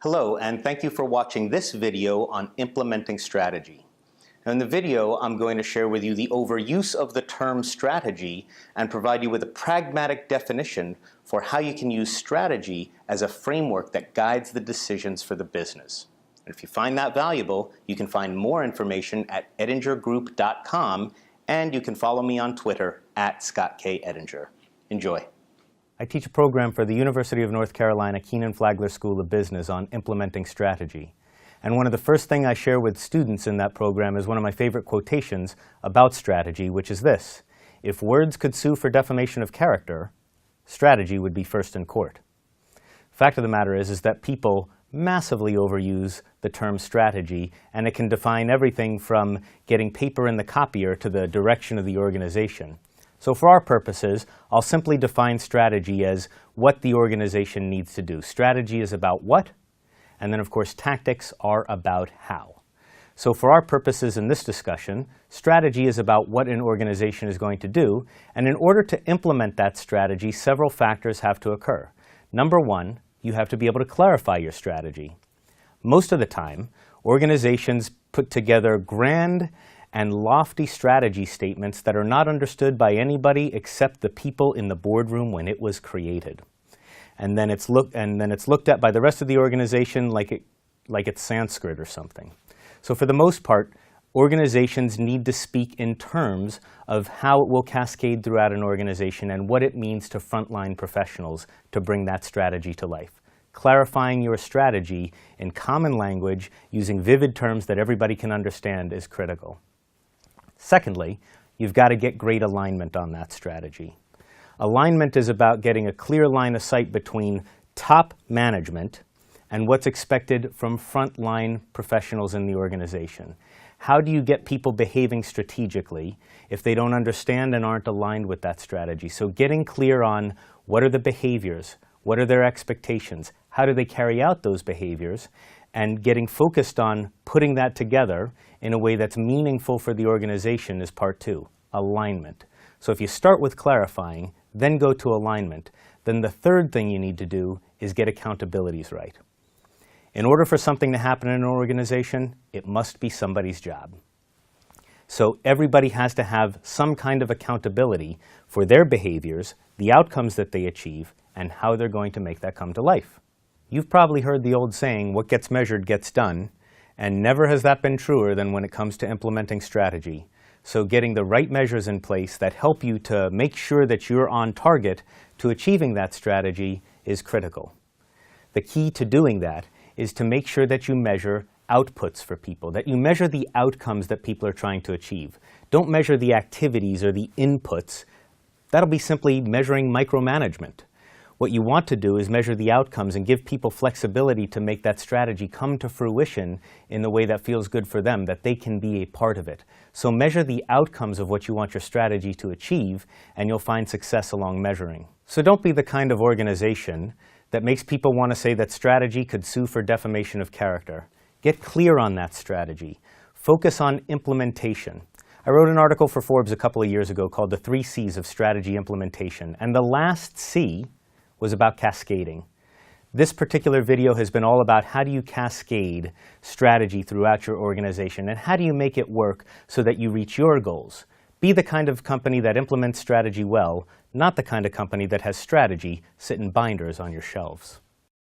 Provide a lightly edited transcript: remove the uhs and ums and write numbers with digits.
Hello, and thank you for watching this video on implementing strategy. Now, in the video, I'm going to share with you the overuse of the term strategy and provide you with a pragmatic definition for how you can use strategy as a framework that guides the decisions for the business. And if you find that valuable, you can find more information at edingergroup.com, and you can follow me on Twitter at Scott K. Edinger. Enjoy. I teach a program for the University of North Carolina Kenan-Flagler School of Business on implementing strategy. And one of the first things I share with students in that program is one of my favorite quotations about strategy, which is this: if words could sue for defamation of character, strategy would be first in court. Fact of the matter is that people massively overuse the term strategy, and it can define everything from getting paper in the copier to the direction of the organization. So for our purposes, I'll simply define strategy as what the organization needs to do. Strategy is about what, and then of course tactics are about how. So for our purposes in this discussion, strategy is about what an organization is going to do, and in order to implement that strategy, several factors have to occur. Number one, you have to be able to clarify your strategy. Most of the time, organizations put together grand and lofty strategy statements that are not understood by anybody except the people in the boardroom when it was created. And then it's looked at by the rest of the organization like it's Sanskrit or something. So for the most part, organizations need to speak in terms of how it will cascade throughout an organization and what it means to frontline professionals to bring that strategy to life. Clarifying your strategy in common language using vivid terms that everybody can understand is critical. Secondly, you've got to get great alignment on that strategy. Alignment is about getting a clear line of sight between top management and what's expected from frontline professionals in the organization. How do you get people behaving strategically if they don't understand and aren't aligned with that strategy? So getting clear on what are the behaviors, what are their expectations, how do they carry out those behaviors, and getting focused on putting that together in a way that's meaningful for the organization is part two, alignment. So if you start with clarifying, then go to alignment, then the third thing you need to do is get accountabilities right. In order for something to happen in an organization, it must be somebody's job. So everybody has to have some kind of accountability for their behaviors, the outcomes that they achieve, and how they're going to make that come to life. You've probably heard the old saying, what gets measured gets done, and never has that been truer than when it comes to implementing strategy. So getting the right measures in place that help you to make sure that you're on target to achieving that strategy is critical. The key to doing that is to make sure that you measure outputs for people, that you measure the outcomes that people are trying to achieve. Don't measure the activities or the inputs. That'll be simply measuring micromanagement. What you want to do is measure the outcomes and give people flexibility to make that strategy come to fruition in the way that feels good for them, that they can be a part of it. So measure the outcomes of what you want your strategy to achieve, and you'll find success along measuring. So don't be the kind of organization that makes people want to say that strategy could sue for defamation of character. Get clear on that strategy. Focus on implementation. I wrote an article for Forbes a couple of years ago called The 3 C's of Strategy Implementation, and the last C was about cascading. This particular video has been all about how do you cascade strategy throughout your organization and how do you make it work so that you reach your goals. Be the kind of company that implements strategy well, not the kind of company that has strategy sit in binders on your shelves.